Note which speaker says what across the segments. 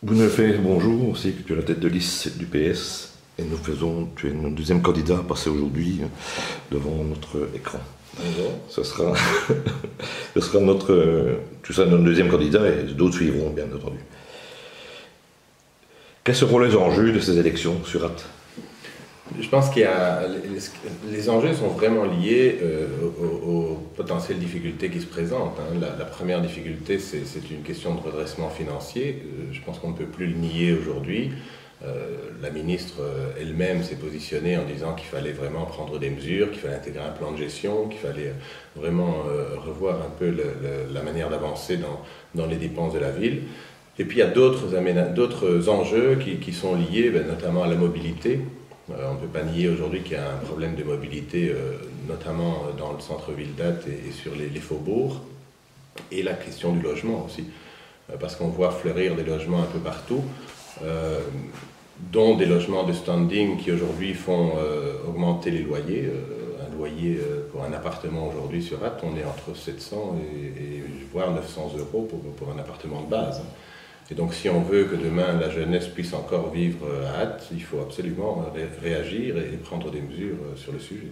Speaker 1: Bounefait, bonjour, on sait que tu es la tête de liste du PS et tu es notre deuxième candidat à passer aujourd'hui devant notre écran.
Speaker 2: Bonjour.
Speaker 1: Tu seras notre deuxième candidat et d'autres suivront, bien entendu. Quels seront les enjeux de ces élections sur Ath?
Speaker 2: Je pense qu'il y a les enjeux sont vraiment liés aux potentielles difficultés qui se présentent. La première difficulté, c'est une question de redressement financier. Je pense qu'on ne peut plus le nier aujourd'hui. La ministre elle-même s'est positionnée en disant qu'il fallait vraiment prendre des mesures, qu'il fallait intégrer un plan de gestion, qu'il fallait vraiment revoir un peu la manière d'avancer dans les dépenses de la ville. Et puis il y a d'autres enjeux qui sont liés notamment à la mobilité. On ne peut pas nier aujourd'hui qu'il y a un problème de mobilité, notamment dans le centre-ville d'Ath et sur les faubourgs, et la question du logement aussi, parce qu'on voit fleurir des logements un peu partout, dont des logements de standing qui aujourd'hui font augmenter les loyers. Un loyer pour un appartement aujourd'hui sur Ath, on est entre 700 et voire 900 euros pour un appartement de base. Et donc si on veut que demain la jeunesse puisse encore vivre à Ath, il faut absolument réagir et prendre des mesures sur le sujet.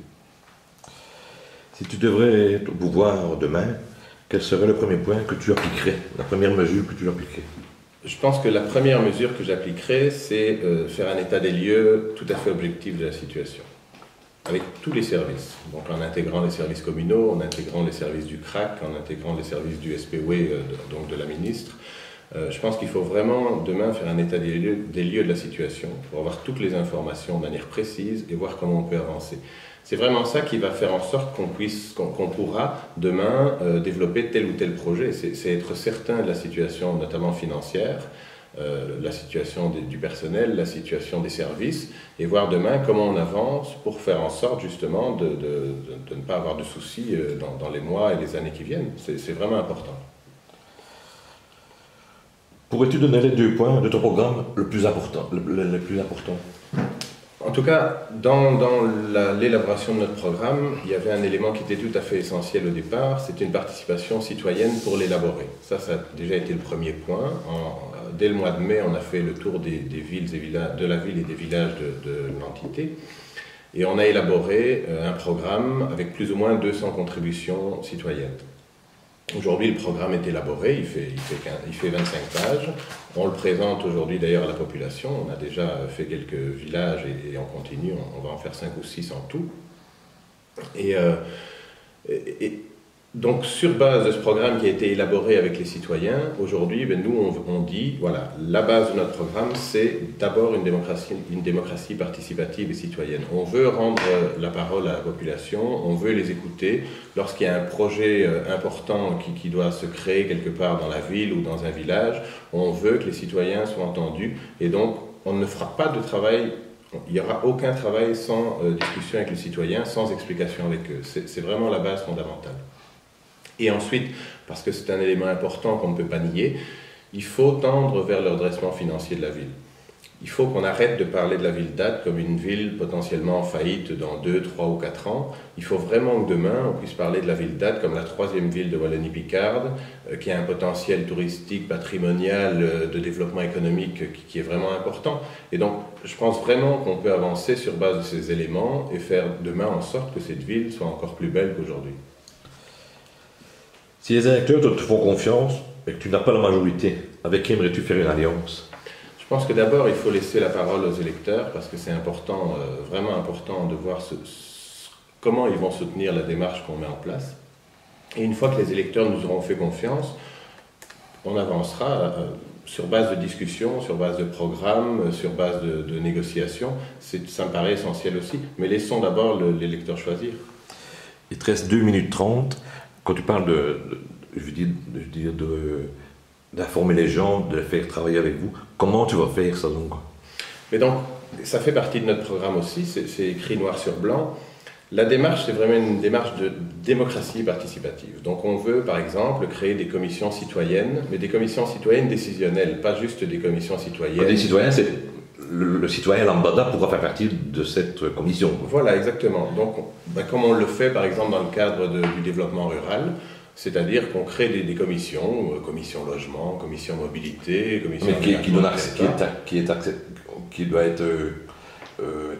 Speaker 1: Si tu devrais être au pouvoir demain, quel serait le premier point que tu appliquerais, la première mesure que tu appliquerais?
Speaker 2: Je pense que la première mesure que j'appliquerais, c'est faire un état des lieux tout à fait objectif de la situation, avec tous les services. Donc en intégrant les services communaux, en intégrant les services du CRAC, en intégrant les services du SPW, donc de la ministre. Je pense qu'il faut vraiment demain faire un état des lieux de la situation pour avoir toutes les informations de manière précise et voir comment on peut avancer. C'est vraiment ça qui va faire en sorte qu'on pourra demain développer tel ou tel projet. C'est être certain de la situation notamment financière, la situation du personnel, la situation des services, et voir demain comment on avance pour faire en sorte justement de ne pas avoir de soucis dans les mois et les années qui viennent. C'est vraiment important.
Speaker 1: Pourrais-tu donner les 2 points de ton programme le plus important?
Speaker 2: En tout cas, dans l'élaboration de notre programme, il y avait un élément qui était tout à fait essentiel au départ, c'était une participation citoyenne pour l'élaborer. Ça a déjà été le premier point. Dès le mois de mai, on a fait le tour des villes et villages, de la ville et des villages de l'entité. Et on a élaboré un programme avec plus ou moins 200 contributions citoyennes. Aujourd'hui, le programme est élaboré, il fait 25 pages. On le présente aujourd'hui d'ailleurs à la population. On a déjà fait quelques villages et on continue, on va en faire 5 ou 6 en tout. Et donc, sur base de ce programme qui a été élaboré avec les citoyens, aujourd'hui, nous, on dit, voilà, la base de notre programme, c'est d'abord une démocratie participative et citoyenne. On veut rendre la parole à la population, on veut les écouter. Lorsqu'il y a un projet important qui doit se créer quelque part dans la ville ou dans un village, on veut que les citoyens soient entendus. Et donc, on ne fera pas de travail. Il n'y aura aucun travail sans discussion avec les citoyens, sans explication avec eux. C'est vraiment la base fondamentale. Et ensuite, parce que c'est un élément important qu'on ne peut pas nier, il faut tendre vers le redressement financier de la ville. Il faut qu'on arrête de parler de la ville d'Ath comme une ville potentiellement en faillite dans 2, 3 ou 4 ans. Il faut vraiment que demain, on puisse parler de la ville d'Ath comme la 3e ville de Wallonie-Picarde, qui a un potentiel touristique, patrimonial, de développement économique qui est vraiment important. Et donc, je pense vraiment qu'on peut avancer sur base de ces éléments et faire demain en sorte que cette ville soit encore plus belle qu'aujourd'hui.
Speaker 1: Si les électeurs te font confiance et que tu n'as pas la majorité, avec qui aimerais-tu faire une alliance?
Speaker 2: Je pense que d'abord, il faut laisser la parole aux électeurs parce que c'est important, vraiment important de voir comment ils vont soutenir la démarche qu'on met en place. Et une fois que les électeurs nous auront fait confiance, on avancera sur base de discussion, sur base de programme, sur base de négociation. Ça me paraît essentiel aussi. Mais laissons d'abord l'électeur choisir.
Speaker 1: Il te reste 2 minutes 30. Quand tu parles d'informer les gens, de les faire travailler avec vous, comment tu vas faire ça donc?
Speaker 2: Mais donc, ça fait partie de notre programme aussi, c'est écrit noir sur blanc. La démarche, c'est vraiment une démarche de démocratie participative. Donc on veut, par exemple, créer des commissions citoyennes, mais des commissions citoyennes décisionnelles, pas juste des commissions citoyennes.
Speaker 1: Des citoyens, c'est le citoyen lambda pourra faire partie de cette commission.
Speaker 2: Voilà, exactement. Donc, comme on le fait, par exemple, dans le cadre du développement rural, C'est-à-dire qu'on crée des commissions, commission logement, commission mobilité, commission...
Speaker 1: Mais qui doit être...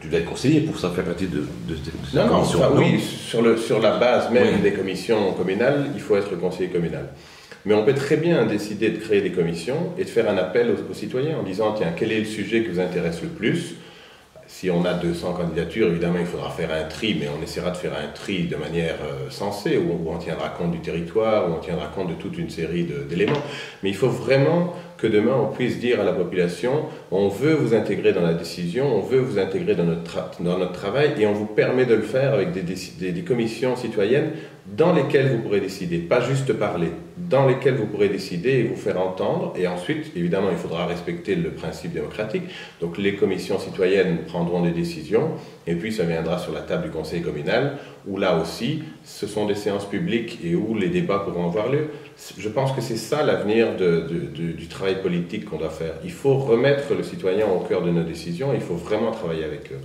Speaker 1: tu dois être conseiller pour ça faire partie de cette
Speaker 2: Non,
Speaker 1: commission.
Speaker 2: enfin, oui, sur la base même des commissions communales, il faut être conseiller communal. Mais on peut très bien décider de créer des commissions et de faire un appel aux citoyens en disant, tiens, quel est le sujet qui vous intéresse le plus ? Si on a 200 candidatures, évidemment, il faudra faire un tri, mais on essaiera de faire un tri de manière sensée, où on tiendra compte du territoire, où on tiendra compte de toute une série d'éléments. Mais il faut vraiment que demain, on puisse dire à la population, on veut vous intégrer dans la décision, on veut vous intégrer dans notre travail, et on vous permet de le faire avec des commissions citoyennes dans lesquelles vous pourrez décider, pas juste parler, dans lesquelles vous pourrez décider et vous faire entendre. Et ensuite, évidemment, il faudra respecter le principe démocratique. Donc les commissions citoyennes prendront des décisions, et puis ça viendra sur la table du conseil communal, où là aussi, ce sont des séances publiques et où les débats pourront avoir lieu. Je pense que c'est ça l'avenir du travail politique qu'on doit faire. Il faut remettre le citoyen au cœur de nos décisions, il faut vraiment travailler avec eux.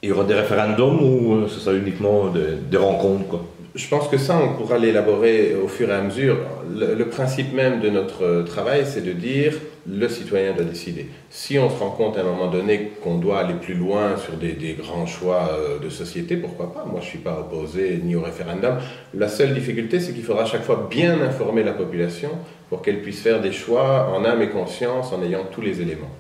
Speaker 1: Il y aura des référendums ou ce sera uniquement des rencontres, quoi?
Speaker 2: Je pense que ça, on pourra l'élaborer au fur et à mesure. Le principe même de notre travail, c'est de dire le citoyen doit décider. Si on se rend compte à un moment donné qu'on doit aller plus loin sur des grands choix de société, pourquoi pas? Moi, je ne suis pas opposé ni au référendum. La seule difficulté, c'est qu'il faudra à chaque fois bien informer la population pour qu'elle puisse faire des choix en âme et conscience, en ayant tous les éléments.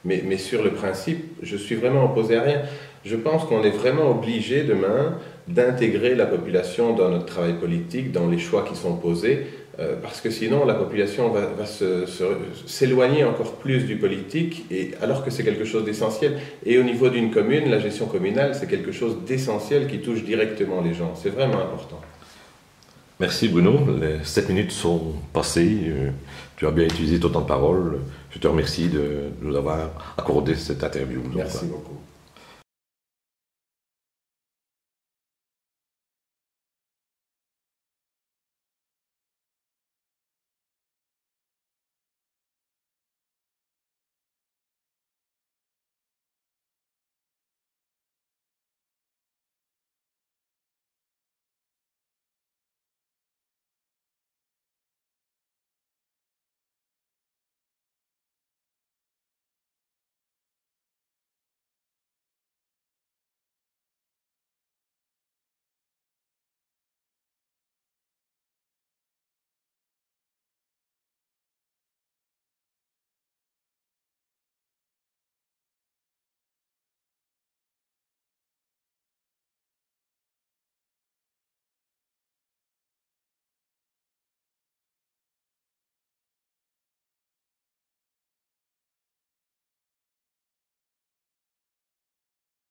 Speaker 2: Mais sur le principe, je suis vraiment opposé à rien. Je pense qu'on est vraiment obligé demain d'intégrer la population dans notre travail politique, dans les choix qui sont posés, parce que sinon la population va s'éloigner encore plus du politique, alors que c'est quelque chose d'essentiel. Et au niveau d'une commune, la gestion communale, c'est quelque chose d'essentiel qui touche directement les gens. C'est vraiment important.
Speaker 1: Merci Bruno, les 7 minutes sont passées, tu as bien utilisé ton temps de parole. Je te remercie de nous avoir accordé cette interview.
Speaker 2: Merci beaucoup.